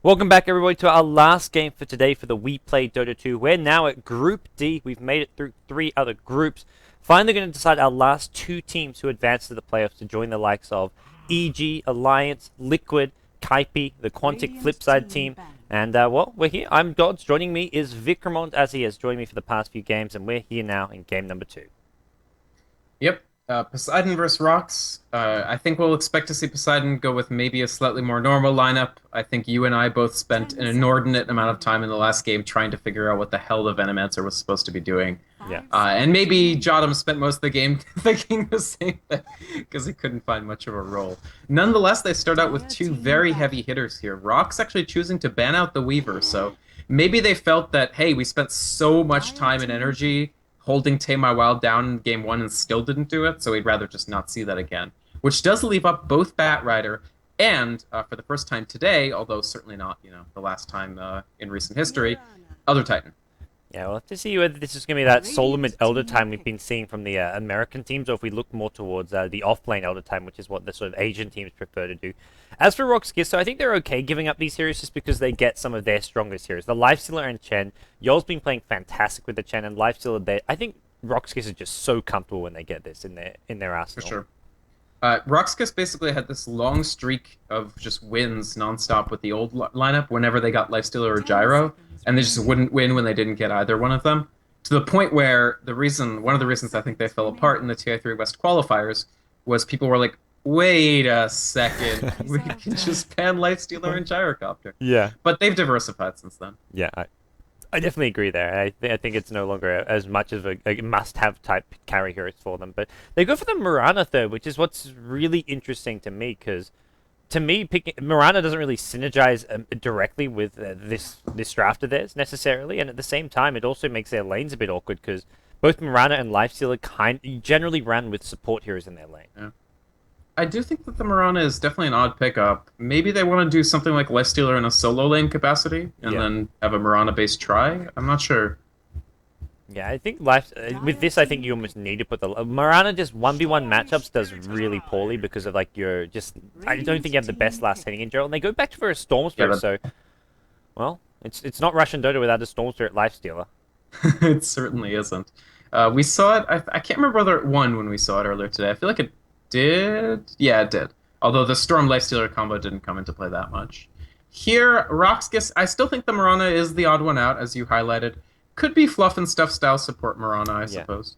Welcome back, everybody, to our last game for today for the WePlay Dota 2. We're now at Group D. We've made it through 3 other groups. Finally going to decide our last 2 teams who advance to the playoffs to join the likes of EG, Alliance, Liquid, Kaipi, the Quantic Flipside team. And, well, we're here. I'm Dodds. Joining me is Vikramont, as he has joined me for the past few games, and we're here now in game number 2. Yep. Poseidon versus RoX. I think we'll expect to see Poseidon go with maybe a slightly more normal lineup. I think you and I both spent an inordinate amount of time in the last game trying to figure out what the hell the Venomancer was supposed to be doing. Yeah. And maybe Jotum spent most of the game thinking the same thing because he couldn't find much of a role. Nonetheless, they start out with 2 very heavy hitters here. RoX actually choosing to ban out the Weaver, so maybe they felt that, hey, we spent so much time and energy holding Tame My Wild down in game 1 and still didn't do it, so we'd rather just not see that again. Which does leave up both Batrider and, for the first time today, although certainly not, the last time in recent history, Elder Titan. Yeah, we'll have to see whether this is going to be that solo mid Elder Time we've been seeing from the American teams, or if we look more towards the off-lane Elder Time, which is what the sort of Asian teams prefer to do. As for RoX.KiS, so I think they're okay giving up these heroes just because they get some of their strongest heroes. The Lifestealer and Chen. Yo's been playing fantastic with the Chen and Lifestealer. I think RoX.KiS is just so comfortable when they get this in their arsenal. For sure. RoX.KiS basically had this long streak of just wins nonstop with the old lineup whenever they got Lifestealer or Gyro, and they just wouldn't win when they didn't get either one of them. To the point where one of the reasons I think they fell apart in the TI3 West qualifiers was people were like, wait a second, we can just ban Lifestealer and Gyrocopter. Yeah. But they've diversified since then. Yeah, I definitely agree there. I think it's no longer as much of a must-have type carry heroes for them. But they go for the Mirana third, which is what's really interesting to me, because to me, Mirana doesn't really synergize directly with this draft of theirs necessarily, and at the same time, it also makes their lanes a bit awkward because both Mirana and Lifestealer generally ran with support heroes in their lane. Yeah. I do think that the Mirana is definitely an odd pickup. Maybe they want to do something like Lifestealer in a solo lane capacity, and then have a Mirana-based try. I'm not sure. Yeah, I think with this, I think you almost need to put the Mirana. Just 1v1 matchups does really poorly because of I don't think you have the best last hitting in general. And they go back for a Storm Spirit, so well, it's not Russian Dota without a Storm Spirit Lifestealer. It certainly isn't. We saw it. I can't remember whether it won when we saw it earlier today. I feel like it did. Yeah, it did. Although the Storm Lifestealer combo didn't come into play that much. Here, RoX.KiS, I still think the Mirana is the odd one out, as you highlighted. Could be fluff and stuff style support Mirana, I suppose.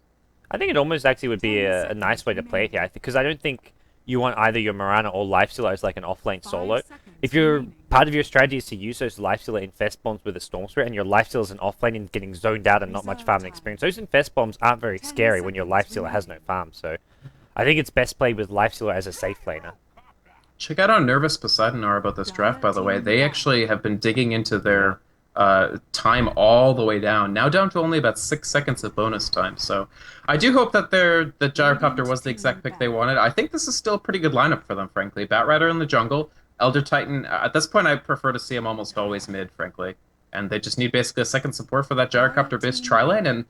I think it almost actually would be a nice way to play it here, because I don't think you want either your Mirana or Lifestealer as like an offlane solo. If part of your strategy is to use those Lifestealer Infest Bombs with a Storm Spirit, and your Lifestealer is an offlane and getting zoned out and not much farming experience, those Infest Bombs aren't very scary when your Lifestealer has no farm, so I think it's best played with Lifestealer as a safe laner. Check out how nervous Poseidon are about this draft, by the way. They actually have been digging into their time all the way down, now down to only about 6 seconds of bonus time. So I do hope that the Gyrocopter was the exact pick they wanted. I think this is still a pretty good lineup for them, frankly. Batrider in the jungle, Elder Titan. At this point, I prefer to see him almost always mid, frankly. And they just need basically a second support for that Gyrocopter-based tri-lane, and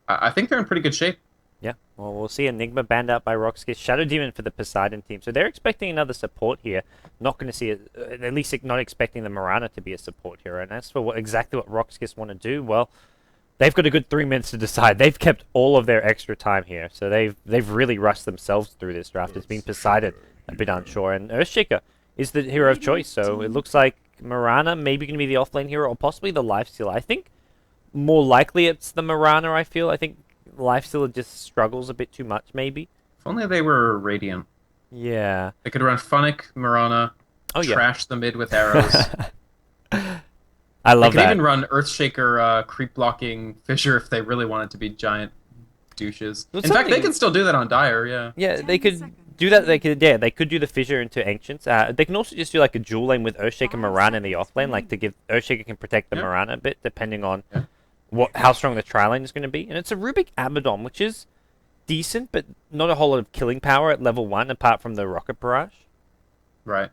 I think they're in pretty good shape. Yeah, well, we'll see Enigma banned out by RoX.KiS, Shadow Demon for the Poseidon team. So they're expecting another support here. Not going to see it, at least not expecting the Mirana to be a support hero. And as for exactly what RoX.KiS want to do, well, they've got a good 3 minutes to decide. They've kept all of their extra time here. So they've really rushed themselves through this draft. It's been Poseidon a bit unsure. And Earthshaker is the hero of choice. So it looks like Mirana maybe going to be the offlane hero or possibly the Lifestealer. I think more likely it's the Mirana, I feel. I think Lifestealer just struggles a bit too much, maybe. If only they were Radiant. Yeah. They could run Funnick, Mirana, trash the mid with arrows. I love that. They could even run Earthshaker creep blocking Fissure if they really wanted to be giant douches. In fact, they can still do that on Dire, yeah. Yeah, they could do that. They could do the Fissure into Ancients. They can also just do like a dual lane with Earthshaker Mirana in the offlane, like to give Earthshaker can protect the Mirana a bit, depending on how strong the tri-lane is going to be. And it's a Rubik Abaddon, which is decent, but not a whole lot of killing power at level 1, apart from the Rocket Barrage. Right.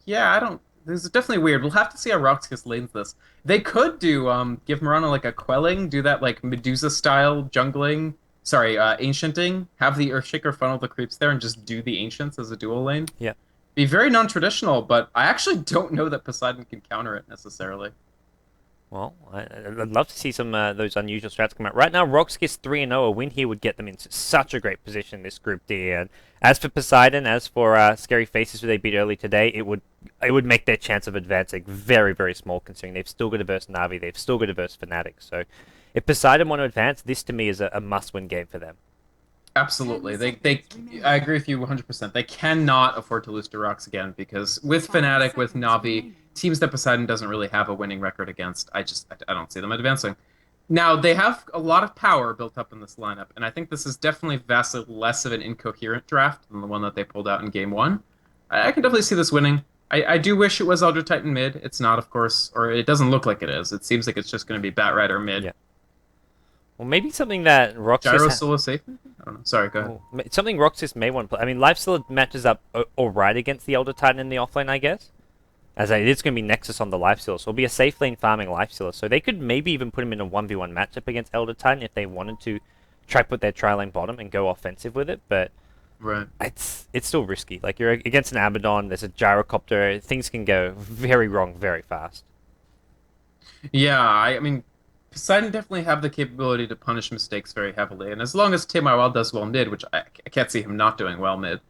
Yeah, this is definitely weird. We'll have to see how RoX.KiS lanes this. They could do, give Mirana like a quelling, do that like Medusa-style jungling, ancienting, have the Earthshaker funnel the creeps there and just do the ancients as a dual lane. Yeah. Be very non-traditional, but I actually don't know that Poseidon can counter it necessarily. Well, I'd love to see some those unusual strats come out. Right now, RoX.KiS 3-0. A win here would get them into such a great position in this Group D. And as for Poseidon, as for Scary Faces, who they beat early today, it would make their chance of advancing very, very small, considering they've still got to verse Navi, they've still got to verse Fnatic. So if Poseidon want to advance, this to me is a must-win game for them. Absolutely. I agree with you 100%. They cannot afford to lose to RoX again because with Fnatic, with Navi, teams that Poseidon doesn't really have a winning record against, I don't see them advancing. Now, they have a lot of power built up in this lineup, and I think this is definitely vastly less of an incoherent draft than the one that they pulled out in game one. I can definitely see this winning. I do wish it was Elder Titan mid. It's not, of course, or it doesn't look like it is. It seems like it's just going to be Bat Rider mid. Yeah. Well, maybe something that RoX.KiS... Gyro Solo safe? I don't know. Sorry, go ahead. Oh, something RoX.KiS may want to play. I mean, Lifesteal matches up alright against the Elder Titan in the offlane, I guess. As it is going to be Nexus on the Lifesteal, so it'll be a safe lane farming Lifestealer. So they could maybe even put him in a 1v1 matchup against Elder Titan if they wanted to try put their tri-lane bottom and go offensive with it, but right. It's still risky. Like, you're against an Abaddon, there's a gyrocopter, things can go very wrong very fast. Yeah, I mean, Poseidon definitely have the capability to punish mistakes very heavily, and as long as Wild does well mid, which I can't see him not doing well mid,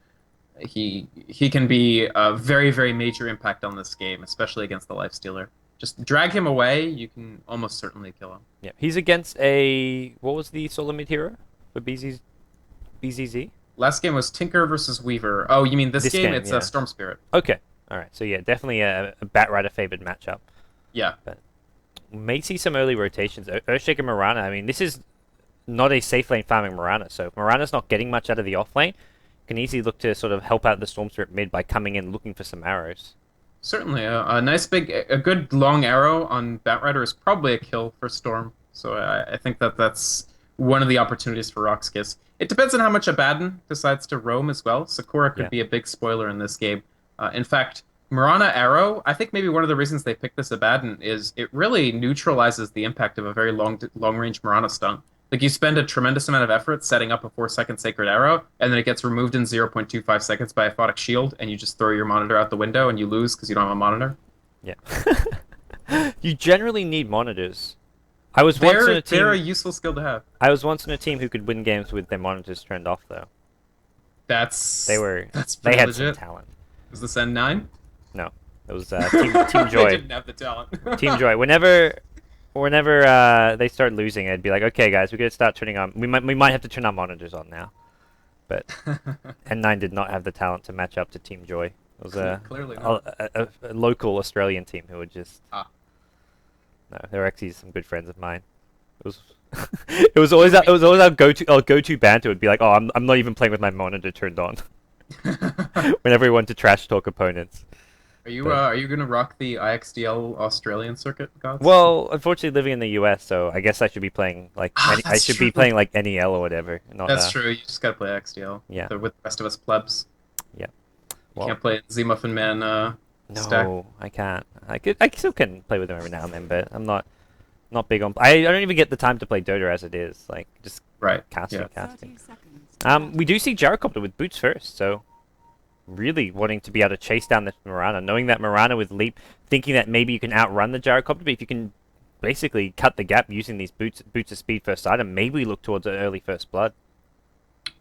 he can be a very, very major impact on this game, especially against the Lifestealer. Just drag him away, you can almost certainly kill him. Yeah, he's against a... What was the solo mid hero for BZZ? Last game was Tinker versus Weaver. Oh, you mean this game? It's yeah. Storm Spirit. Okay, alright, so yeah, definitely a Bat Rider favored matchup. Yeah. But may see some early rotations. Earthshaker Mirana, I mean, this is not a safe lane farming Mirana, so if Mirana's not getting much out of the off lane, can easily look to sort of help out the Storm Spirit mid by coming in looking for some arrows. Certainly, a good long arrow on Bat Rider is probably a kill for Storm. So I think that's one of the opportunities for RoX.KiS. It depends on how much Abaddon decides to roam as well. Sakura could be a big spoiler in this game. In fact, Mirana Arrow, I think maybe one of the reasons they picked this Abaddon is it really neutralizes the impact of a very long-range Mirana stun. Like, you spend a tremendous amount of effort setting up a 4-second Sacred Arrow, and then it gets removed in 0.25 seconds by a Photic Shield, and you just throw your monitor out the window, and you lose because you don't have a monitor. Yeah. You generally need monitors. They're a useful skill to have. I was once in a team who could win games with their monitors turned off, though. They had legit. some talent. Was this N9? No, it was Team Joy. They didn't have the talent. Team Joy. Whenever they start losing, I'd be like, okay, guys, we're gonna start turning on. We might have to turn our monitors on now. But N9 did not have the talent to match up to Team Joy. It was clearly a local Australian team who were just. No, they were actually some good friends of mine. It was it was always our go-to banter would be like, oh, I'm not even playing with my monitor turned on. Whenever we want to trash talk opponents. Are you gonna rock the IXDL Australian circuit, Gods? Well, unfortunately, living in the US, so I guess I should be playing like be playing like NEL or whatever. That's true. You just gotta play IXDL. Yeah. With the rest of us plebs. Yeah. You can't play Z-Muffin Man. No, stack. I can't. I still can play with them every now and then, but I'm not big on. I don't even get the time to play Dota as it is. Like, just casting. We do see Gyrocopter with boots first, so really wanting to be able to chase down this Mirana, knowing that Mirana with Leap, thinking that maybe you can outrun the Gyrocopter, but if you can basically cut the gap using these boots of speed first item, maybe look towards an early first blood.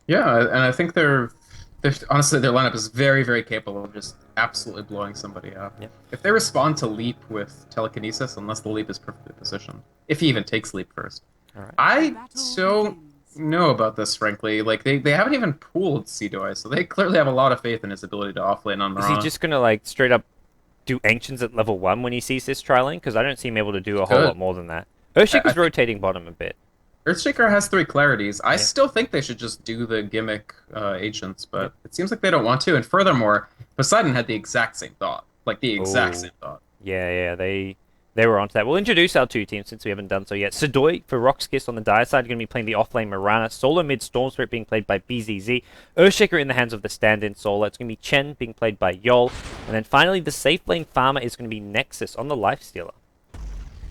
Yeah, and I think they're honestly, their lineup is very, very capable of just absolutely blowing somebody up. Yep. If they respond to Leap with telekinesis, unless the Leap is perfectly positioned, if he even takes Leap first. Right. I don't know about this, frankly. Like, they haven't even pooled Seedoi, so they clearly have a lot of faith in his ability to offlane on Mirana. Is he just gonna, like, straight up do Ancients at level 1 when he sees this trialing? Because I don't see him able to do a whole lot more than that. Earthshaker's rotating bottom a bit. Earthshaker has 3 clarities. I still think they should just do the gimmick agents, but it seems like they don't want to. And furthermore, Poseidon had the exact same thought. Like, the exact same thought. Yeah, they were onto that. We'll introduce our two teams since we haven't done so yet. Sedoy for RoX.KiS on the dire side, going to be playing the offlane Mirana. Solo mid Storm Spirit being played by BZZ. Earthshaker in the hands of the stand-in solo. It's going to be Chen being played by Yol. And then finally, the safe lane farmer is going to be Nexus on the Lifestealer.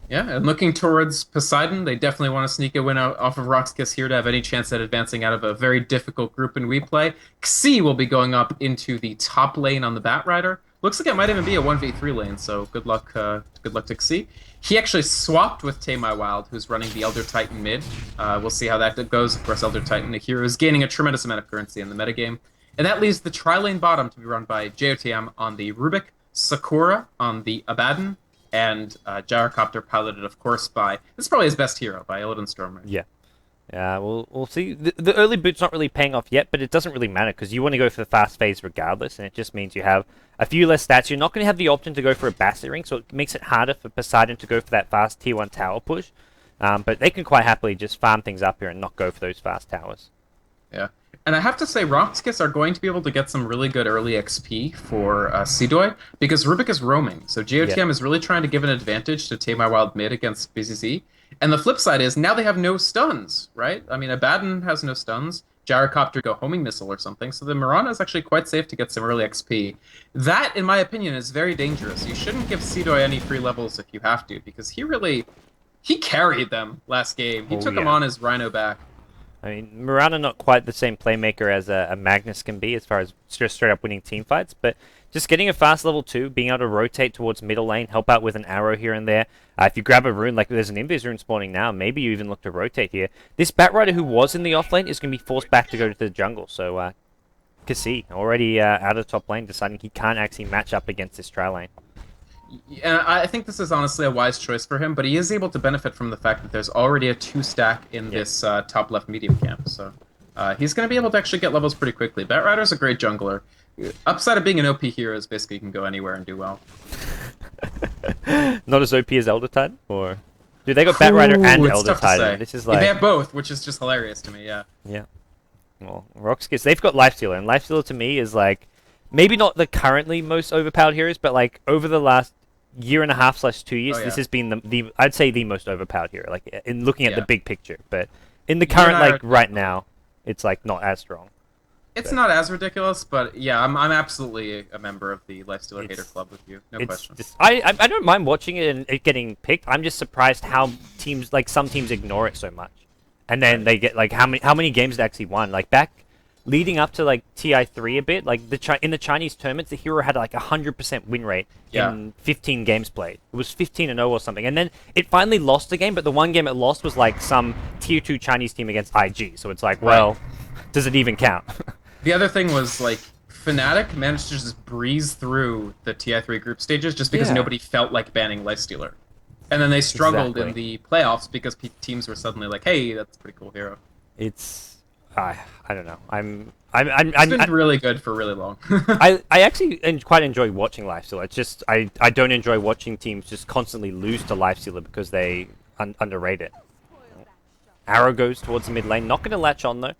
Yeah, and looking towards Poseidon, they definitely want to sneak a win out off of RoX.KiS here to have any chance at advancing out of a very difficult group in WePlay. XI will be going up into the top lane on the Batrider. Looks like it might even be a 1v3 lane, so good luck to XI. He actually swapped with Tamai Wild, who's running the Elder Titan mid. We'll see how that goes. Of course, Elder Titan, a hero, is gaining a tremendous amount of currency in the metagame. And that leaves the tri-lane bottom to be run by JOTM on the Rubik, Sakura on the Abaddon, and Gyrocopter piloted, of course, by this is probably his best hero, by Illidan Stormer. Yeah. Yeah, we'll see. The early boot's not really paying off yet, but it doesn't really matter because you want to go for the fast phase regardless, and it just means you have a few less stats. You're not going to have the option to go for a Basset Ring, so it makes it harder for Poseidon to go for that fast tier 1 tower push. But they can quite happily just farm things up here and not go for those fast towers. Yeah. And I have to say, RoX.KiS are going to be able to get some really good early XP for Seedoy because Rubik is roaming. So GOTM is really trying to give an advantage to Tamai Wild mid against BZZ. And the flip side is now they have no stuns, right? I mean, Abaddon has no stuns. Gyrocopter go homing missile or something. So the Mirana is actually quite safe to get some early XP. That, in my opinion, is very dangerous. You shouldn't give Seedoy any free levels if you have to because he carried them last game. He took them on his Rhino back. I mean, Mirana not quite the same playmaker as a Magnus can be as far as just straight up winning team fights, but just getting a fast level 2, being able to rotate towards middle lane, help out with an arrow here and there. If you grab a rune, like there's an Invis rune spawning now, maybe you even look to rotate here. This Batrider who was in the off lane is going to be forced back to go to the jungle, so KiS already out of top lane, deciding he can't actually match up against this tri lane. And I think this is honestly a wise choice for him, but he is able to benefit from the fact that there's already a 2-stack in this top left medium camp. So he's going to be able to actually get levels pretty quickly. Batrider's a great jungler. Upside of being an OP hero is basically you can go anywhere and do well. Not as OP as Elder Titan? Or... Dude, they got Batrider and Elder Titan. This is like... They have both, which is just hilarious to me, yeah. Yeah. Well, RoX.KiS, they've got Lifestealer, and Lifestealer to me is like... Maybe not the currently most overpowered heroes, but like over the last year and a half / 2 years, this has been the I'd say the most overpowered hero. Like in looking at the big picture, but in the current like right now, it's like not as strong. It's not as ridiculous, but yeah, I'm absolutely a member of the Lifestealer Hater Club with you. No question. I don't mind watching it and it getting picked. I'm just surprised how teams like some teams ignore it so much, and then they get like how many games they actually won. Like back. Leading up to like TI3 a bit, like in the Chinese tournaments, the hero had like 100% win rate in 15 games played. It was 15-0 or something, and then it finally lost a game. But the one game it lost was like some tier 2 Chinese team against IG. So it's like, well, does it even count? The other thing was like Fnatic managed to just breeze through the TI3 group stages just because nobody felt like banning Lifestealer, and then they struggled in the playoffs because teams were suddenly like, hey, that's a pretty cool hero. It's I don't know. It's been really good for really long. I actually quite enjoy watching Lifestealer. It's just I don't enjoy watching teams just constantly lose to Lifestealer because they underrate it. Arrow goes towards the mid lane. Not going to latch on though.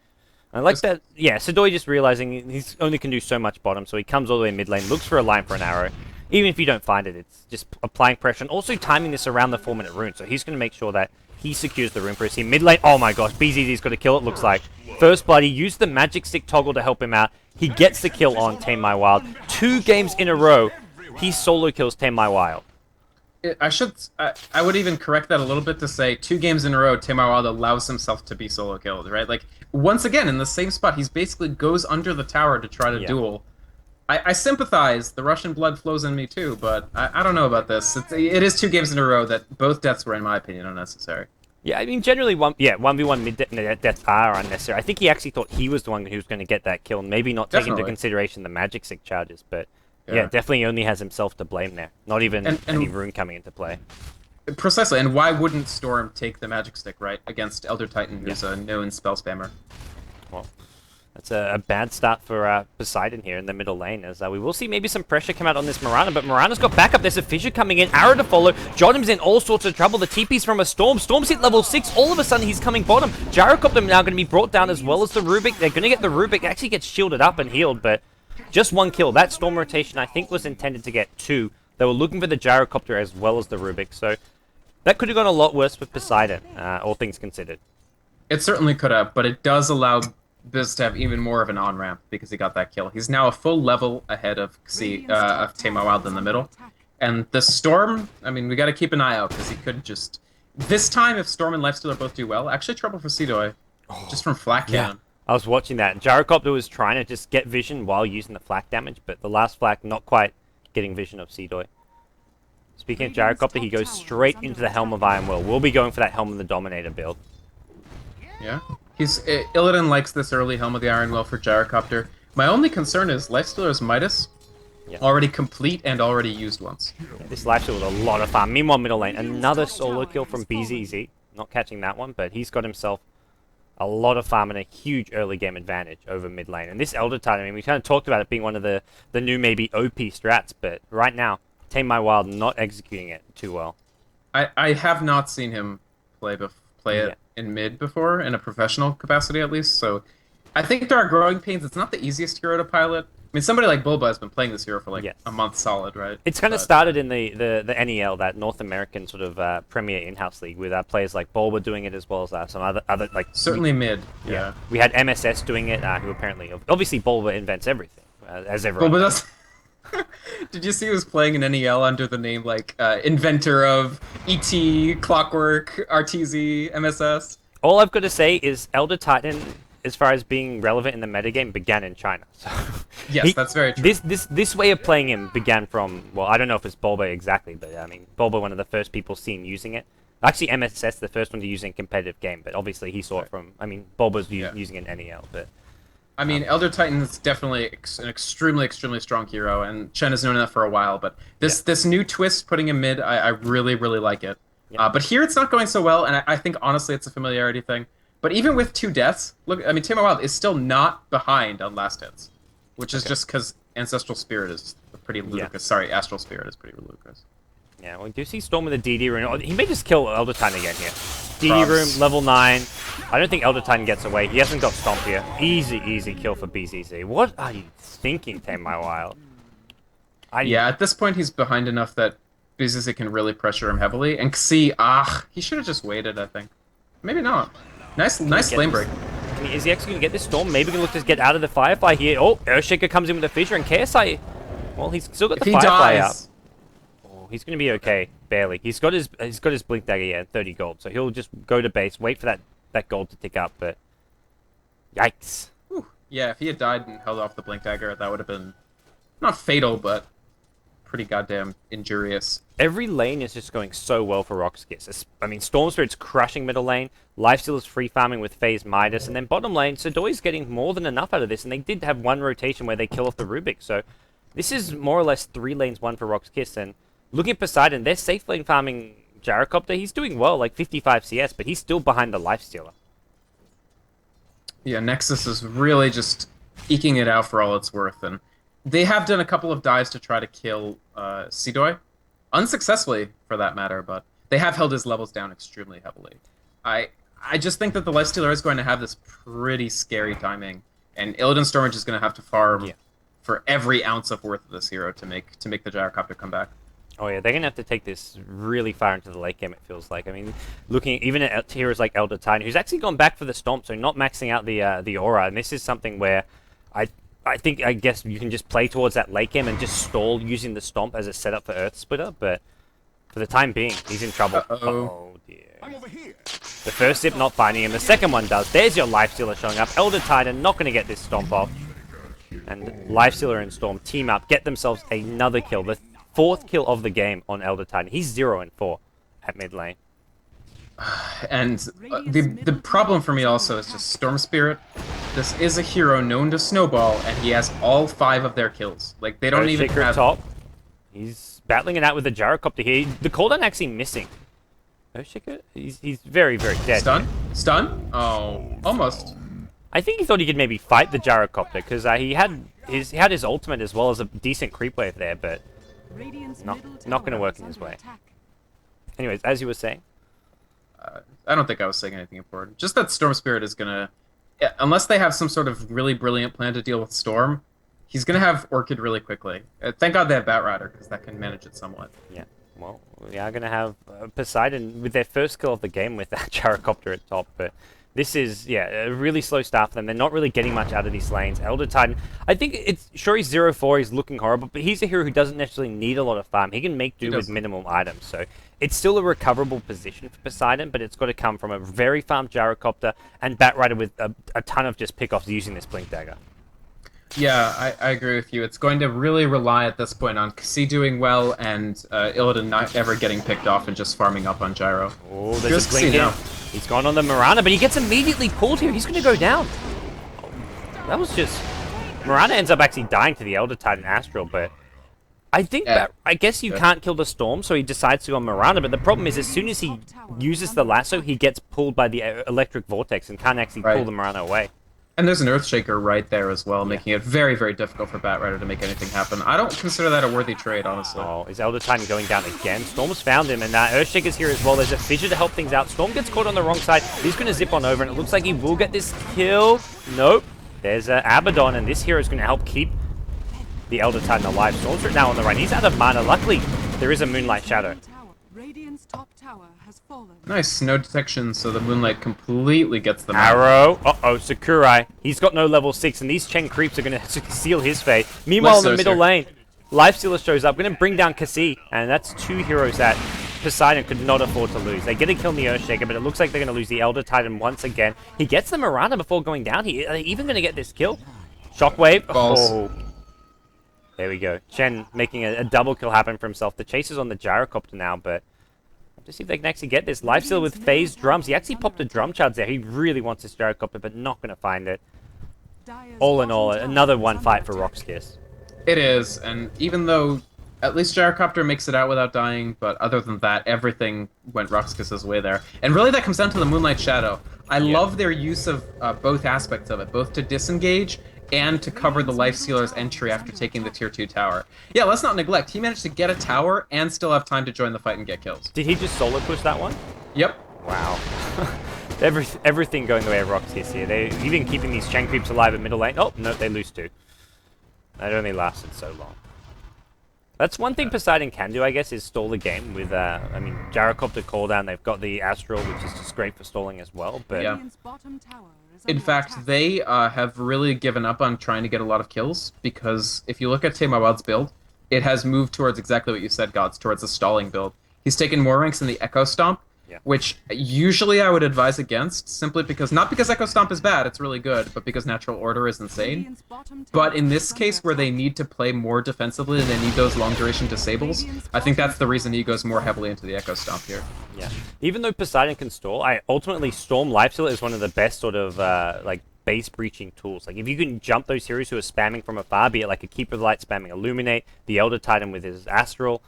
I like that. Yeah, Seedoy just realizing he only can do so much bottom, so he comes all the way mid lane, looks for a line for an arrow. Even if you don't find it, it's just applying pressure and also timing this around the 4-minute rune. So he's going to make sure that he secures the rune for his team. Mid lane, oh my gosh, BZZ's got to kill it, looks like. First blood, he used the magic stick toggle to help him out. He gets the kill on Tamai Wild. 2 games in a row, he solo kills Tamai Wild. I would even correct that a little bit to say 2 games in a row, Tamai Wild allows himself to be solo killed, right? Like, once again, in the same spot, he's basically goes under the tower to try to duel. I sympathize. The Russian blood flows in me too, but I don't know about this. It is 2 games in a row that both deaths were, in my opinion, unnecessary. Yeah, I mean, generally, 1v1 mid deaths are unnecessary. I think he actually thought he was the one who was going to get that kill, maybe not take into consideration the magic stick charges, but yeah, definitely only has himself to blame there. Not even any rune coming into play. Precisely, and why wouldn't Storm take the magic stick, right, against Elder Titan, who's a known spell spammer? Well, that's a bad start for Poseidon here in the middle lane, as we will see maybe some pressure come out on this Mirana, but Mirana's got backup. There's a fissure coming in, arrow to follow. Jotum's in all sorts of trouble. The TP's from a Storm. Storm's hit level 6. All of a sudden, he's coming bottom. Gyrocopter now going to be brought down as well as the Rubik. They're going to get the Rubik. Actually gets shielded up and healed, but just 1 kill. That Storm rotation, I think, was intended to get 2. They were looking for the Gyrocopter as well as the Rubik, so that could have gone a lot worse with Poseidon, all things considered. It certainly could have, but it does allow Biz to have even more of an on-ramp because he got that kill. He's now a full level ahead of Tamai Wild in the middle. And the Storm, I mean, we got to keep an eye out because he could just. This time, if Storm and Lifestealer both do well, actually trouble for Seedoy, just from Flak Yeah. Cannon. I was watching that. Gyrocopter was trying to just get vision while using the flak damage, but the last flak not quite getting vision of Seedoy. Speaking of Gyrocopter, he goes straight into the Helm of Iron Will. We'll be going for that Helm of the Dominator build. Yeah. Illidan likes this early Helm of the Iron Will for Gyrocopter. My only concern is Lifestealer's Midas, Yeah. already complete and already used once. Yeah, this life steal was a lot of fun. Meanwhile, middle lane, another solo kill from BZZ. Not catching that one, but he's got himself a lot of farm and a huge early game advantage over mid lane. And this Elder Titan, I mean, we kind of talked about it being one of the new maybe OP strats, but right now, Tame My Wild not executing it too well. I have not seen him play it in mid before, in a professional capacity at least, so I think there are growing pains. It's not the easiest hero to pilot. I mean, somebody like Bulba has been playing this hero for like a month solid, right? It's kind of started in the NEL, that North American sort of premier in-house league, with players like Bulba doing it as well as some other like certainly mid. Yeah, we had MSS doing it, who apparently obviously Bulba invents everything, as everyone. Bulba does. Did you see he was playing in NEL under the name like inventor of ET, Clockwork, RTZ, MSS? All I've got to say is Elder Titan, as far as being relevant in the metagame, began in China. So yes, that's very true. This way of playing him began from, well, I don't know if it's Bulba exactly, but I mean, Bulba, one of the first people seen using it. Actually, MSS, the first one to use it in competitive game, but obviously he saw it from, I mean, Bulba's using it in NEL, but... I mean, Elder Titan is definitely an extremely strong hero, and Chen has known that for a while, but this new twist putting him mid, I really like it. But here it's not going so well, and I think, honestly, it's a familiarity thing. But even with 2 deaths, look, I mean, Tame My Wild is still not behind on last hits, which is just because Ancestral Spirit is pretty ludicrous. Sorry, Astral Spirit is pretty ludicrous. Yeah, well, we do see Storm with a DD rune. Oh, he may just kill Elder Titan again here. DD rune, level 9. I don't think Elder Titan gets away. He hasn't got Stomp here. Easy kill for BZZ. What are you thinking, Tame My Wild? Yeah, at this point he's behind enough that BZZ can really pressure him heavily. And see, he should have just waited, I think. Maybe not. Nice lane break. I mean, is he actually going to get this Storm? Maybe he can look to get out of the Firefly here. Oh, Earthshaker comes in with a fissure, and KSI... Well, he's still got the Firefly up. Oh, he's going to be okay, barely. He's got his Blink Dagger, yeah, 30 gold. So he'll just go to base, wait for that gold to tick up, but... Yikes. Whew. Yeah, if he had died and held off the Blink Dagger, that would have been... not fatal, but... pretty goddamn injurious. Every lane is just going so well for RoX.KiS. I mean, Storm Spirit's crushing middle lane, Lifesteal is free farming with FaZe Midas, and then bottom lane, Sedoy's getting more than enough out of this, and they did have one rotation where they kill off the Rubik, so this is more or less 3 lanes won for RoX.KiS, and looking at Poseidon, they're safe lane farming Gyrocopter. He's doing well, like 55 CS, but he's still behind the Lifestealer. Yeah, Nexus is really just eking it out for all it's worth, and they have done a couple of dives to try to kill Seedoy. Unsuccessfully, for that matter, but they have held his levels down extremely heavily. I just think that the Lifestealer is going to have this pretty scary timing, and Illidan Stormage is going to have to farm for every ounce of worth of this hero to make the Gyrocopter come back. Oh yeah, they're going to have to take this really far into the late game, it feels like. I mean, looking even at heroes like Elder Titan, who's actually gone back for the Stomp, so not maxing out the Aura, and this is something where I guess you can just play towards that late game and just stall using the Stomp as a setup for Earth Splitter, but for the time being, he's in trouble. Oh dear. I'm over here. The first zip not finding him, the second one does. There's your Lifestealer showing up. Elder Titan not going to get this Stomp off. And Lifestealer and Storm team up, get themselves another kill. The 4th kill of the game on Elder Titan. He's 0-4 at mid lane. And the problem for me also is just Storm Spirit. This is a hero known to snowball, and he has all 5 of their kills. Like, they don't even have... top. He's battling it out with the Gyrocopter here. The cooldown actually missing. Earthshaker? He's very dead. Stun? Oh, almost. I think he thought he could maybe fight the Gyrocopter, because he had his ultimate as well as a decent creep wave there, but not going to work in his way. Anyways, as you were saying. I don't think I was saying anything important. Just that Storm Spirit is going to... Yeah, unless they have some sort of really brilliant plan to deal with Storm, he's going to have Orchid really quickly. Thank God they have Batrider, because that can manage it somewhat. Yeah, well, we are going to have Poseidon with their first kill of the game with that Gyrocopter at top, but This is, yeah, a really slow start for them. They're not really getting much out of these lanes. Elder Titan, I think it's, sure he's 0-4, he's looking horrible, but he's a hero who doesn't necessarily need a lot of farm. He can make do with minimum items, so it's still a recoverable position for Poseidon, but it's got to come from a very farmed Gyrocopter and Batrider with a ton of just pickoffs using this Blink Dagger. Yeah, I agree with you. It's going to really rely at this point on KiS doing well and Illidan not ever getting picked off and just farming up on Gyro. Oh, there's a Blink in. He's gone on the Mirana, but he gets immediately pulled here. He's going to go down. Oh, that was just... Mirana ends up actually dying to the Elder Titan Astral, but... I think that, I guess you can't kill the Storm, so he decides to go on Mirana, but the problem is as soon as he uses the lasso, he gets pulled by the Electric Vortex and can't actually pull the Mirana away. And there's an Earthshaker right there as well, making it very, very difficult for Batrider to make anything happen. I don't consider that a worthy trade, honestly. Oh, is Elder Titan going down again? Storm's found him, and Earthshaker's here as well. There's a Fissure to help things out. Storm gets caught on the wrong side. He's going to zip on over, and it looks like he will get this kill. Nope. There's Abaddon, and this hero is going to help keep the Elder Titan alive. Storm's right now on the right. He's out of mana. Luckily, there is a Moonlight Shadow. Nice, no detection, so the Moonlight completely gets the Arrow. Uh-oh, Sakurai. He's got no level 6, and these Chen creeps are going to seal his fate. Meanwhile, in the middle lane, Lifestealer shows up, going to bring down KiS, and that's 2 heroes that Poseidon could not afford to lose. They get a kill in the Earthshaker, but it looks like they're going to lose the Elder Titan once again. He gets the Mirana before going down. Are they even going to get this kill? Shockwave. Balls. Oh. There we go. Chen making a double kill happen for himself. The chase is on the Gyrocopter now, but... to see if they can actually get this. Lifesteal with phased drums. He actually popped a drum charge there. He really wants this Gyrocopter, but not going to find it. All in all, another one fight for RoX.KiS. It is, and even though at least Gyrocopter makes it out without dying, but other than that, everything went RoX.KiS's way there. And really that comes down to the Moonlight Shadow. I love their use of both aspects of it, both to disengage and to cover the Lifestealer's entry after taking the tier 2 tower. Yeah, let's not neglect. He managed to get a tower and still have time to join the fight and get kills. Did he just solo push that one? Yep. Wow. Everything going the way of RoX.KiS here. They're even keeping these Chen creeps alive in middle lane. Oh, no, they lose 2. That only lasted so long. That's one thing Poseidon can do, I guess, is stall the game with, I mean, Gyrocopter cooldown. They've got the Astral, which is just great for stalling as well, but... yeah. In fact, they have really given up on trying to get a lot of kills, because if you look at Teymawad's build, it has moved towards exactly what you said, Gods, towards a stalling build. He's taken more ranks in the Echo Stomp, which usually I would advise against, simply because, not because Echo Stomp is bad, it's really good, but because Natural Order is insane. But in this case, where they need to play more defensively and they need those long-duration disables, I think that's the reason he goes more heavily into the Echo Stomp here. Yeah. Even though Poseidon can stall, ultimately Storm Lifesteal is one of the best sort of, like, base breaching tools. Like, if you can jump those heroes who are spamming from afar, be it like a Keeper of the Light spamming Illuminate, the Elder Titan with his Astral,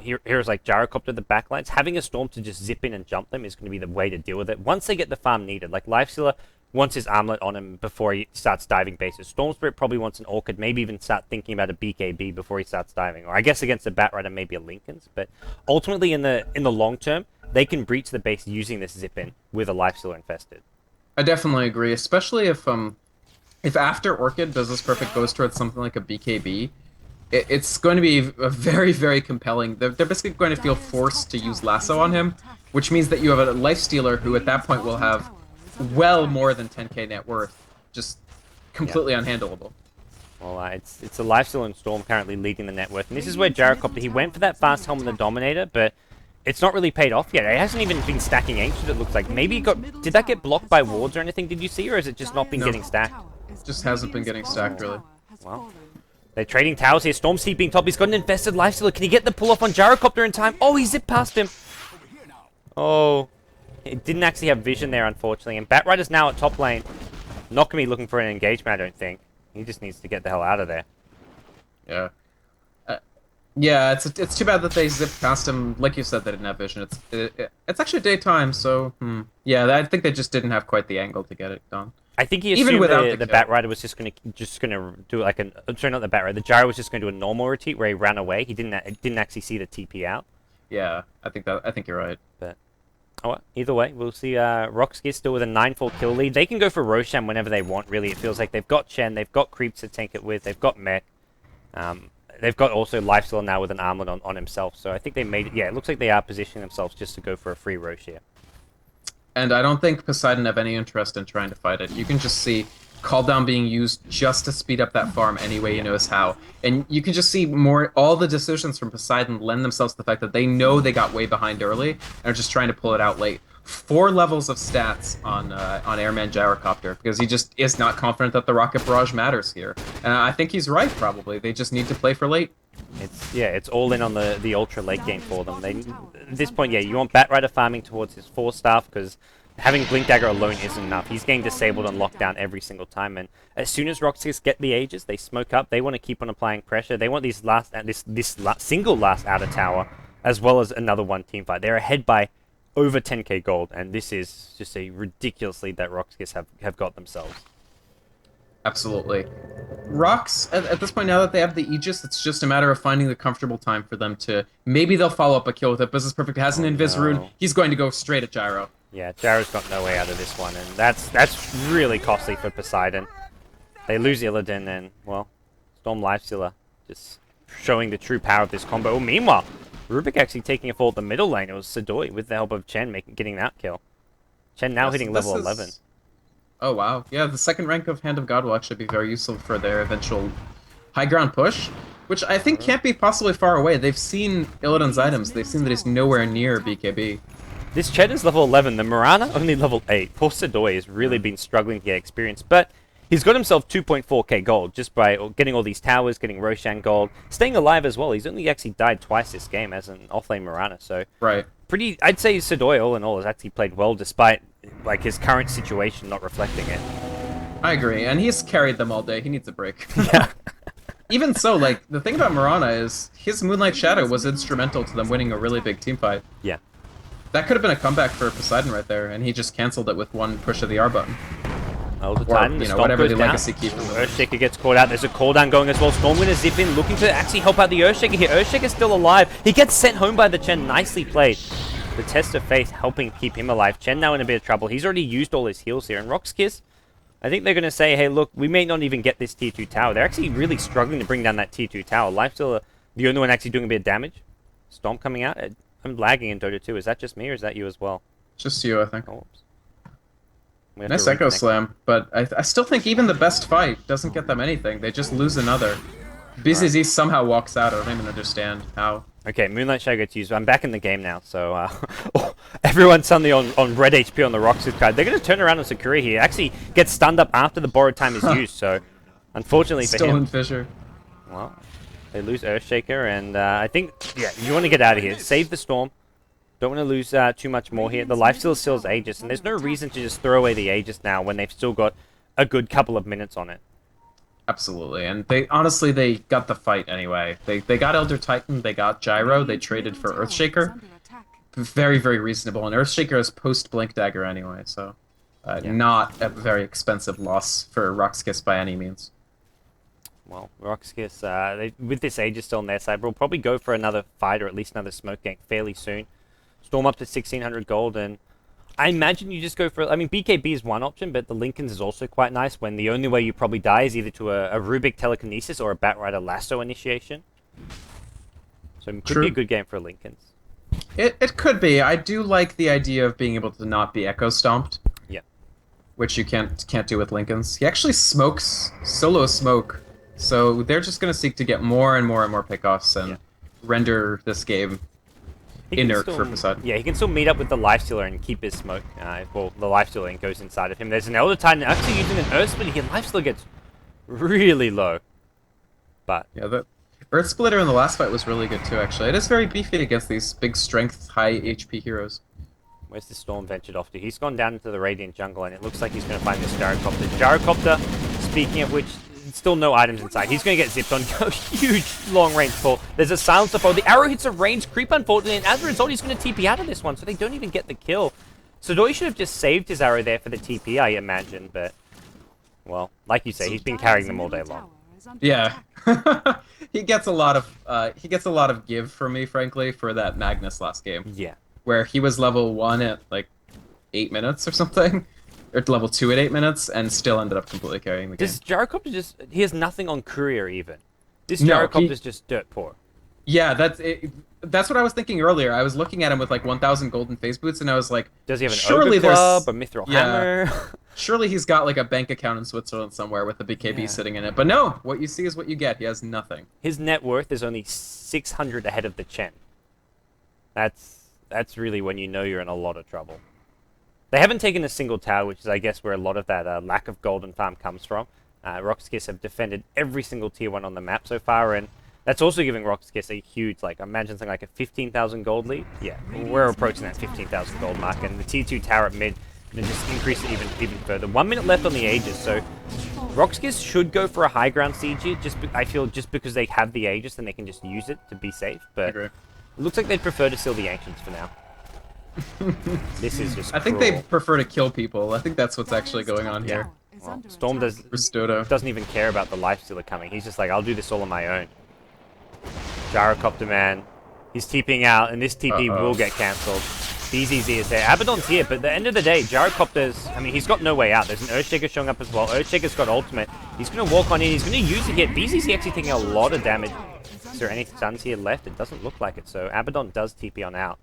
heroes like Gyrocopter, the backlines, having a Storm to just zip in and jump them is going to be the way to deal with it. Once they get the farm needed, like Lifestealer wants his armlet on him before he starts diving bases. Storm Spirit probably wants an Orchid, maybe even start thinking about a BKB before he starts diving. Or I guess against the Batrider, maybe a Linken's. But ultimately, in the long term, they can breach the base using this zip-in with a Lifestealer infested. I definitely agree, especially if after Orchid Business Perfect goes towards something like a BKB, it's going to be a very, very compelling. They're basically going to feel forced to use Lasso on him, which means that you have a Lifestealer who at that point will have well more than 10k net worth, just completely unhandleable. Well, it's a Lifestealer and Storm currently leading the net worth, and this is where Gyrocopter, he went for that fast helm on the Dominator, but it's not really paid off yet. It hasn't even been stacking Ancient, it looks like. Maybe did that get blocked by wards or anything, did you see, or has it just not been getting stacked? It just hasn't been getting stacked, really. Well, they're trading towers here. Storm's keeping top. He's got an infested Lifestealer. Can he get the pull off on Gyrocopter in time? Oh, he zipped past him. Oh, it didn't actually have vision there, unfortunately. And Batrider's now at top lane. Not going to be looking for an engagement, I don't think. He just needs to get the hell out of there. Yeah. Yeah, it's too bad that they zipped past him. Like you said, they didn't have vision. It's actually daytime, so yeah, I think they just didn't have quite the angle to get it done. I think he assumed the Batrider was just gonna do like sorry, not the Batrider. The Gyro was just gonna do a normal retreat where he ran away. He didn't actually see the TP out. Yeah, I think you're right. But oh well, either way, we'll see. RoX.KiS still with a 9-4 kill lead. They can go for Roshan whenever they want. Really, it feels like they've got Chen, they've got creeps to tank it with, they've got Mech. They've got also Lifesteal now with an armlet on himself, so I think they made it. Yeah, it looks like they are positioning themselves just to go for a free Roche here. And I don't think Poseidon have any interest in trying to fight it. You can just see call down being used just to speed up that farm any way he knows how. And you can just see more all the decisions from Poseidon lend themselves to the fact that they know they got way behind early and are just trying to pull it out late. 4 levels of stats on Airman Gyrocopter because he just is not confident that the rocket barrage matters here. And I think he's right, probably. They just need to play for late. It's all in on the ultra late game for them. At this point, yeah, you want Batrider farming towards his 4-staff because having Blink Dagger alone isn't enough. He's getting disabled and locked down every single time, and as soon as RoX.KiS get the Aegis, they smoke up. They want to keep on applying pressure. They want this single last outer tower, as well as another one team fight. They're ahead by over 10k gold, and this is just a ridiculous lead that RoX.KiS have got themselves. Absolutely. RoX, at this point, now that they have the Aegis, it's just a matter of finding the comfortable time for them to... Maybe they'll follow up a kill with it. Business Perfect has an Invis rune. He's going to go straight at Gyro. Yeah, Gyro's got no way out of this one, and that's really costly for Poseidon. They lose Illidan, and, well, Storm Lifestealer just showing the true power of this combo. Meanwhile, Rubik actually taking a fall at the middle lane. It was Sadoi with the help of Chen getting that kill. Chen now hitting level 11. Oh, wow. Yeah, the second rank of Hand of God will actually be very useful for their eventual high ground push, which I think can't be possibly far away. They've seen Illidan's items. They've seen that he's nowhere near BKB. This Chen is level 11. The Mirana only level 8. Poor Sadoi has really been struggling to get experience, but he's got himself 2.4k gold just by getting all these towers, getting Roshan gold, staying alive as well. He's only actually died twice this game as an offlane Mirana, so... Right. I'd say Sadoi, all in all, has actually played well despite like his current situation not reflecting it. I agree, and he's carried them all day. He needs a break. Yeah. Even so, like, the thing about Mirana is his Moonlight Shadow was instrumental to them winning a really big team fight. Yeah. That could have been a comeback for Poseidon right there, and he just canceled it with one push of the R button. The Titan, or, the whatever the down. legacy key from them. Earthshaker gets caught out. There's a cooldown going as well. Storm gonna zip in, looking to actually help out the Earthshaker here. Earthshaker's still alive. He gets sent home by the Chen. Nicely played. The Test of Faith helping keep him alive. Chen now in a bit of trouble. He's already used all his heals here. And RoX.KiS, I think they're going to say, hey, look, we may not even get this tier 2 tower. They're actually really struggling to bring down that tier 2 tower. Lifesteal, the only one actually doing a bit of damage. Storm coming out. I'm lagging in Dota 2. Is that just me or is that you as well? Just you, I think. Oh, nice Echo Slam, but I still think even the best fight doesn't get them anything. They just lose another. BZZ somehow walks out. I don't even understand how. Okay, Moonlight Shadow gets used. I'm back in the game now, so everyone's suddenly on red HP on the RoX.KiS card. They're going to turn around on Sakura here. Actually gets stunned up after the borrowed time is used, so unfortunately for him. Still in Fissure. Well, they lose Earthshaker, and I think, yeah, you want to get out of here. Save the Storm. Don't want to lose too much more here. The Lifesteal still has Aegis, and there's no reason to just throw away the Aegis now when they've still got a good couple of minutes on it. Absolutely, and honestly they got the fight anyway. They got Elder Titan, they got Gyro, they traded for Earthshaker. Very, very reasonable, and Earthshaker is post-Blink Dagger anyway, so not a very expensive loss for RoX.KiS by any means. Well, RoX.KiS, with this Aegis still on their side, will probably go for another fight or at least another smoke gank fairly soon. Storm up to 1600 gold, and I imagine you just go for... I mean, BKB is one option, but the Linken's is also quite nice when the only way you probably die is either to a Rubik Telekinesis or a Batrider Lasso initiation. So it could be a good game for Linken's. It could be. I do like the idea of being able to not be Echo Stomped. Yeah. Which you can't do with Linken's. He actually smokes solo smoke, so they're just going to seek to get more and more and more pickoffs and render this game inert for Poseidon. Yeah, he can still meet up with the Lifestealer and keep his smoke. Well, the Lifestealer goes inside of him. There's an Elder Titan actually using an Earth Splitter here. Lifestealer gets really low. But yeah, the Earth Splitter in the last fight was really good too, actually. It is very beefy against these big strength, high HP heroes. Where's the Storm ventured off to? He's gone down into the Radiant jungle, and it looks like he's going to find this Gyrocopter. Gyrocopter, speaking of which, still no items inside. He's going to get zipped on. Huge long-range pull. There's a Silencer foe. The arrow hits a range creep, unfortunately, and as a result, he's going to TP out of this one, so they don't even get the kill. Sadoi should have just saved his arrow there for the TP, I imagine, but, well, like you say, he's been carrying them all day long. Yeah. he gets a lot of give from me, frankly, for that Magnus last game. Yeah. Where he was level 1 at, like, 8 minutes or something. Or level 2 at 8 minutes, and still ended up completely carrying the game. Does Gyrocopter just... He has nothing on Courier, even. This Gyrocopter's just dirt poor. Yeah, that's it. That's what I was thinking earlier. I was looking at him with like 1,000 golden phase boots, and I was like, Does he have an ogre surely club, there's, a mithril yeah, hammer? surely he's got like a bank account in Switzerland somewhere with the BKB Yeah. sitting in it. But no, what you see is what you get. He has nothing. His net worth is only 600 ahead of the Chen. That's really when you know you're in a lot of trouble. They haven't taken a single tower, which is, I guess, where a lot of that lack of golden farm comes from. RoX.KiS have defended every single tier 1 on the map so far, and that's also giving RoX.KiS a huge, like, imagine something like a 15,000 gold lead. Yeah, we're approaching that 15,000 gold mark, and the tier 2 tower at mid and just increase it even further. 1 minute left on the Aegis, so RoX.KiS should go for a high ground siege here. I feel just because they have the Aegis, then they can just use it to be safe. But Agree. it looks like they'd prefer to seal the Ancients for now. This is just I think cruel. they prefer to kill people. I think that's what's actually going on here. Well, Storm Ristoto. doesn't even care about the lifestealer coming. He's just like, I'll do this all on my own. Gyrocopter man. He's TPing out, and this TP will get cancelled. BZZ is there. Abaddon's here, but at the end of the day, Gyrocopter's... I mean, he's got no way out. There's an Earthshaker showing up as well. Earthshaker's got ultimate. He's going to walk on in. He's going to use it here. BZZ actually taking a lot of damage. Is there any stuns here left? It doesn't look like it, so Abaddon does TP on out.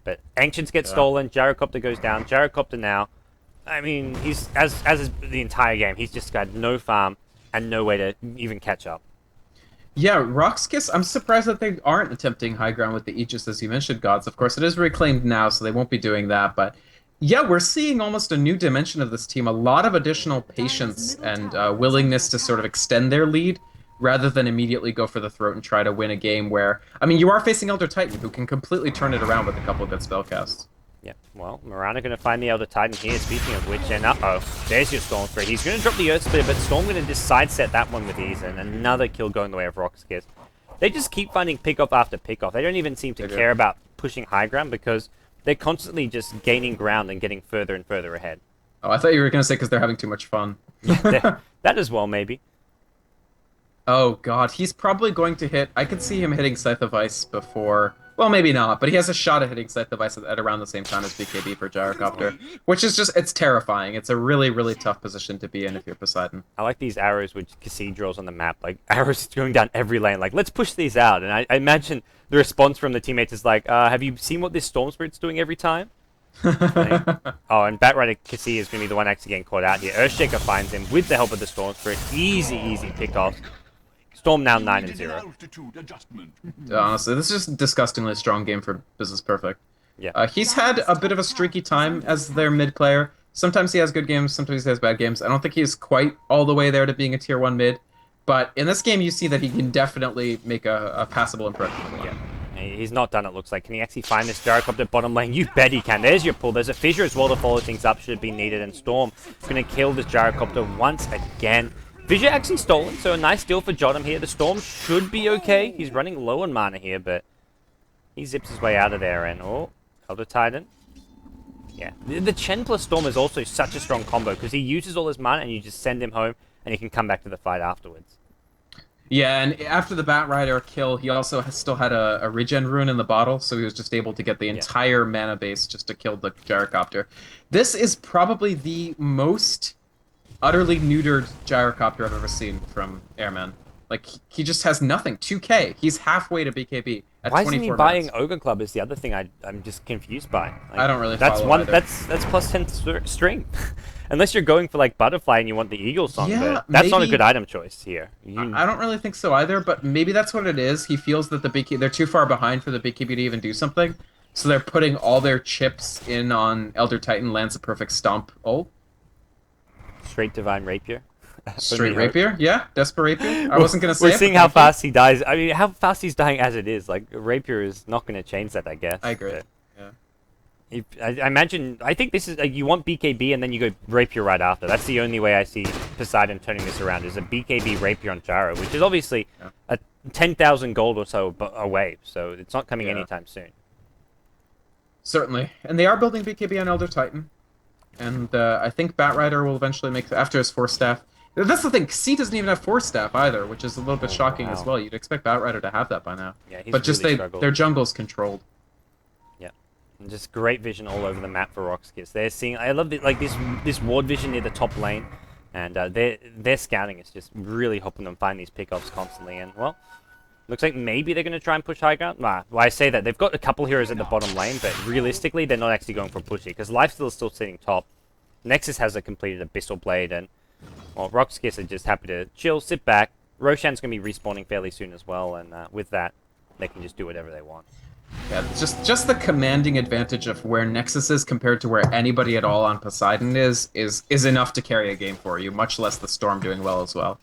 But Ancients get stolen. Gyrocopter goes down. Gyrocopter now... I mean, he's as is the entire game, he's just got no farm and no way to even catch up. Yeah, RoX.KiS, I'm surprised that they aren't attempting high ground with the Aegis, as you mentioned, Gods. Of course, it is reclaimed now, so they won't be doing that. But yeah, we're seeing almost a new dimension of this team. A lot of additional patience and willingness to sort of extend their lead rather than immediately go for the throat and try to win a game where... I mean, you are facing Elder Titan, who can completely turn it around with a couple of good spellcasts. Yeah, well, Mirana going to find the Elder Titan here, speaking of which, and uh-oh, there's your Storm Spirit. He's going to drop the Earth Splitter, but Storm going to just sidestep that one with ease, and another kill going the way of RoX.KiS. They just keep finding pick-off after pick-off. They don't even seem to care about pushing high ground because they're constantly just gaining ground and getting further and further ahead. Oh, I thought you were going to say because they're having too much fun. That as well, maybe. Oh, God, he's probably going to hit... I could see him hitting Scythe of Ice before... Well, maybe not, but he has a shot at hitting Scythe of Ice at around the same time as BKB for Gyrocopter, which is just, it's terrifying. It's a really, really tough position to be in if you're Poseidon. I like these arrows with cathedrals on the map, like arrows going down every lane, like, let's push these out. And I imagine the response from the teammates is like, have you seen what this Storm Spirit's doing every time? Like, oh, and Batrider KiS is going to be the one actually getting caught out here. Earthshaker finds him with the help of the Storm Spirit. Easy pick-offs. Storm now 9-0. Honestly, this is just a disgustingly strong game for Business Perfect. Yeah. He's had a bit of a streaky time as their mid player. Sometimes he has good games, sometimes he has bad games. I don't think he's quite all the way there to being a tier 1 mid, but in this game you see that he can definitely make a passable impression. Yeah. He's not done, it looks like. Can he actually find this Gyrocopter bottom lane? You bet he can. There's your pull. There's a fissure as well to follow things up should be needed, and Storm is going to kill this Gyrocopter once again. Fissure actually stolen, so a nice deal for Jottam here. The Storm should be okay. He's running low on mana here, but he zips his way out of there, and oh, Elder Titan. Yeah, the Chen plus Storm is also such a strong combo because he uses all his mana and you just send him home and he can come back to the fight afterwards. Yeah, and after the Batrider kill, he also still had a regen rune in the bottle, so he was just able to get the entire mana base just to kill the Gyrocopter. This is probably the most utterly neutered Gyrocopter I've ever seen from Airman. Like, he just has nothing. 2k. He's halfway to BKB at 24 Why isn't he buying minutes. Ogre Club is the other thing I'm just confused by. Like, I don't really that's follow one either. that's plus 10 string. Unless you're going for like Butterfly and you want the Eagle song, Yeah, but that's not a maybe- good item choice here. I don't really think so either, but maybe that's what it is. He feels that they're too far behind for the BKB to even do something, so they're putting all their chips in on Elder Titan lands a perfect stomp ult. Straight Divine Rapier. Straight Rapier? Yeah, Desperate Rapier. I wasn't going to say We're it, seeing but how thank you. fast he dies. I mean, how fast he's dying as it is. Like, Rapier is not going to change that, I guess. I agree. But Yeah. I imagine, I think this is, like, you want BKB and then you go Rapier right after. That's the only way I see Poseidon turning this around, is a BKB Rapier on Gyro, which is obviously a 10,000 gold or so away, so it's not coming anytime soon. Certainly. And they are building BKB on Elder Titan. And I think Batrider will eventually make, after his Force Staff. That's the thing, C doesn't even have Force Staff either, which is a little bit shocking as well. You'd expect Batrider to have that by now. Yeah, he's but just really struggled. their jungle's controlled. Yeah, and just great vision all over the map for RoX.KiS. They're seeing, I love like this ward vision near the top lane, and their scouting is just really helping them find these pickoffs constantly. And well, Looks like maybe they're going to try and push high ground. Well, I say that. They've got a couple heroes at the bottom lane, but realistically, they're not actually going for a push here, because Lifesteal is still sitting top. Nexus has a completed Abyssal Blade, and, well, RoX.KiS are just happy to chill, sit back. Roshan's going to be respawning fairly soon as well, and with that, they can just do whatever they want. Yeah, just the commanding advantage of where Nexus is compared to where anybody at all on Poseidon is enough to carry a game for you, much less the Storm doing well as well.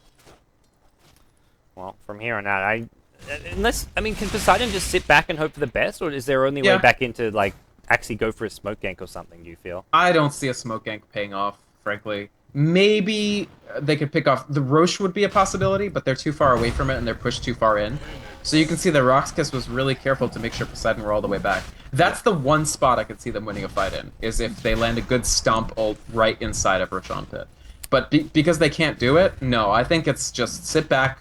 Well, from here on out, can Poseidon just sit back and hope for the best, or is there only way back into, like, actually go for a smoke gank or something, do you feel? I don't see a smoke gank paying off, frankly. Maybe they could pick off... The Roche would be a possibility, but they're too far away from it and they're pushed too far in. So you can see that RoX.KiS was really careful to make sure Poseidon were all the way back. That's the one spot I could see them winning a fight in, is if they land a good stomp ult right inside of Roshan Pit. But because they can't do it, no, I think it's just sit back,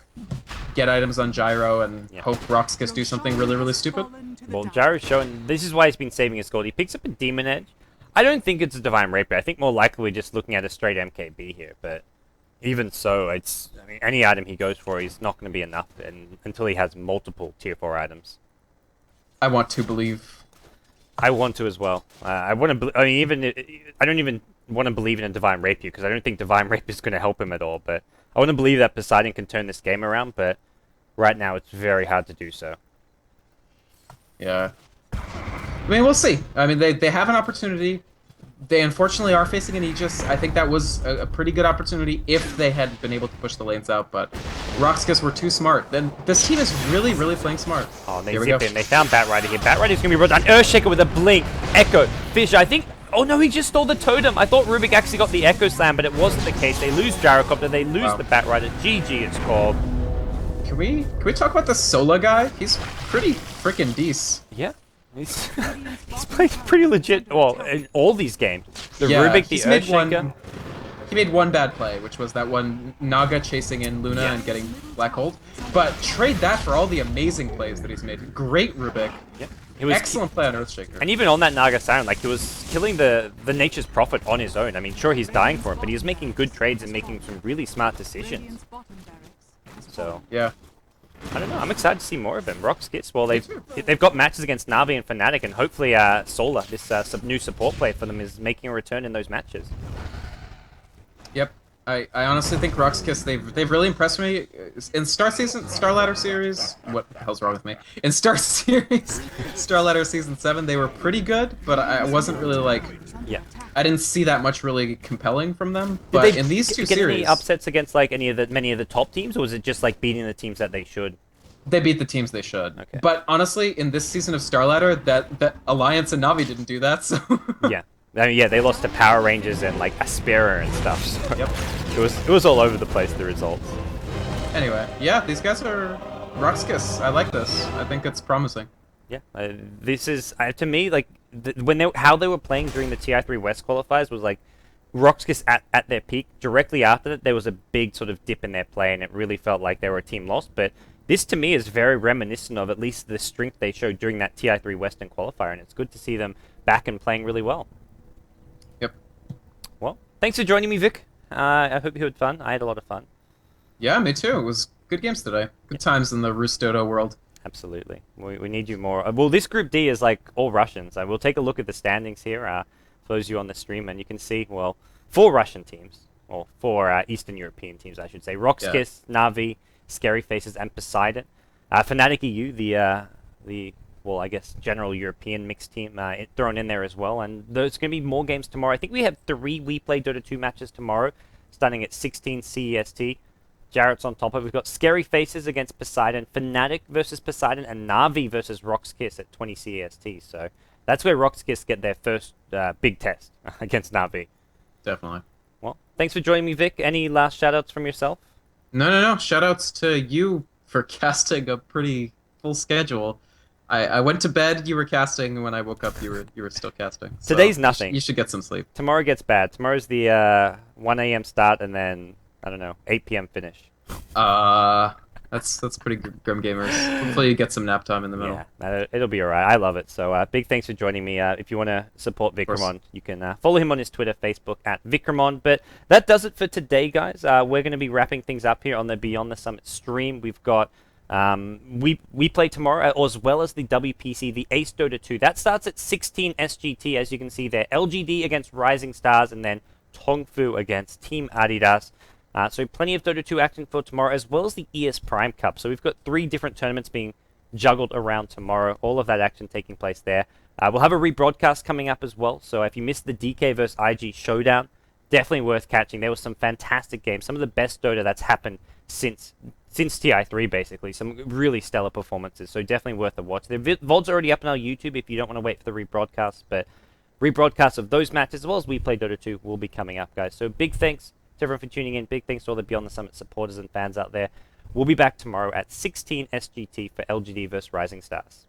get items on Gyro, and hope RoX.KiS do something really, really stupid. Well, Gyro's showing... This is why he's been saving his gold. He picks up a Demon Edge. I don't think it's a Divine Rapier. I think more likely we're just looking at a straight MKB here, but even so, any item he goes for, he's not going to be enough until he has multiple tier 4 items. I want to believe. I want to as well. I want to. I don't even want to believe in a Divine Rapier, because I don't think Divine Rapier is going to help him at all. But I want to believe that Poseidon can turn this game around. But right now, it's very hard to do so. Yeah. I mean, we'll see. I mean, they have an opportunity. They unfortunately are facing an Aegis. I think that was a pretty good opportunity if they had been able to push the lanes out, but RoX.KiS were too smart. Then this team is really, really playing smart. Oh, they zip in. They found Batrider here. Batrider's going to be brought down. Earthshaker with a blink. Echo. Fisher, I think... Oh no, he just stole the totem. I thought Rubik actually got the Echo Slam, but it wasn't the case. They lose Gyrocopter. They lose the Batrider. GG, it's called. Can we talk about the Sola guy? He's pretty freaking decent. Yeah. He's played pretty legit, well, in all these games. The Rubik, the Earthshaker. He made one bad play, which was that one Naga chasing in Luna and getting Black Hold. But trade that for all the amazing plays that he's made. Great Rubik. Yeah. Excellent play on Earthshaker. And even on that Naga Siren, like, he was killing the Nature's Prophet on his own. I mean, sure, he's dying for it, but he was making good trades and making some really smart decisions. So... yeah. I don't know. I'm excited to see more of him. RoX.KiS, well, they've got matches against Na'Vi and Fnatic, and hopefully Sola, this new support play for them, is making a return in those matches. Yep. I honestly think RoX.KiS, they've really impressed me. In Star Ladder Series, what the hell's wrong with me? In Star Ladder Season 7, they were pretty good, but I wasn't really like... Yeah. I didn't see that much really compelling from them. But in these two series... Did they get any upsets against like many of the top teams, or was it just like beating the teams that they should? They beat the teams they should. Okay. But honestly, in this season of Star Ladder, that Alliance and Na'Vi didn't do that, so... Yeah. I mean, yeah, they lost to Power Rangers and like Aspera and stuff. So yep. It was all over the place, the results. Anyway, yeah, these guys are RoX.KiS. I like this. I think it's promising. Yeah, this is to me like how they were playing during the TI3 West qualifiers was like RoX.KiS at their peak. Directly after that, there was a big sort of dip in their play, and it really felt like they were a team lost. But this to me is very reminiscent of at least the strength they showed during that TI3 Western qualifier, and it's good to see them back and playing really well. Yep. Well, thanks for joining me, Vic. I hope you had fun. I had a lot of fun. Yeah, me too. It was good games today. Good times in the Roostoto world. Absolutely. We need you more. Well, this Group D is like all Russians. We'll take a look at the standings here for those of you on the stream, and you can see, well, 4 Russian teams, or 4 Eastern European teams, I should say. RoX.KiS, Na'Vi, Scary Faces, and Poseidon. Fnatic EU, the well, I guess, general European mixed team thrown in there as well. And there's going to be more games tomorrow. I think we have 3 WePlay Dota 2 matches tomorrow, starting at 16 CEST. Jarrett's on top of it. We've got Scary Faces against Poseidon, Fnatic versus Poseidon, and Na'Vi versus RoX.KiS at 20 CEST. So that's where RoX.KiS get their first big test against Na'Vi. Definitely. Well, thanks for joining me, Vic. Any last shout-outs from yourself? No. Shout-outs to you for casting a pretty full schedule. I went to bed, you were casting, when I woke up, you were still casting. So today's nothing. You should get some sleep. Tomorrow gets bad. Tomorrow's the 1 a.m. start, and then, I don't know, 8 p.m. finish. That's pretty grim gamers. Hopefully you get some nap time in the middle. Yeah, it'll be alright. I love it. So big thanks for joining me. If you want to support Vikramon, you can follow him on his Twitter, Facebook at Vikramon. But that does it for today, guys. We're going to be wrapping things up here on the Beyond the Summit stream. We've got We play tomorrow, as well as the WPC, the Ace Dota 2. That starts at 16 SGT, as you can see there. LGD against Rising Stars, and then Tongfu against Team Adidas. So plenty of Dota 2 action for tomorrow, as well as the ES Prime Cup. So we've got 3 different tournaments being juggled around tomorrow. All of that action taking place there. We'll have a rebroadcast coming up as well. So if you missed the DK versus IG showdown, definitely worth catching. There was some fantastic games, some of the best Dota that's happened since TI3, basically. Some really stellar performances, so definitely worth a watch. The VOD's already up on our YouTube if you don't want to wait for the rebroadcast, but rebroadcasts of those matches, as well as WePlay Dota 2, will be coming up, guys. So big thanks to everyone for tuning in. Big thanks to all the Beyond the Summit supporters and fans out there. We'll be back tomorrow at 16 SGT for LGD vs Rising Stars.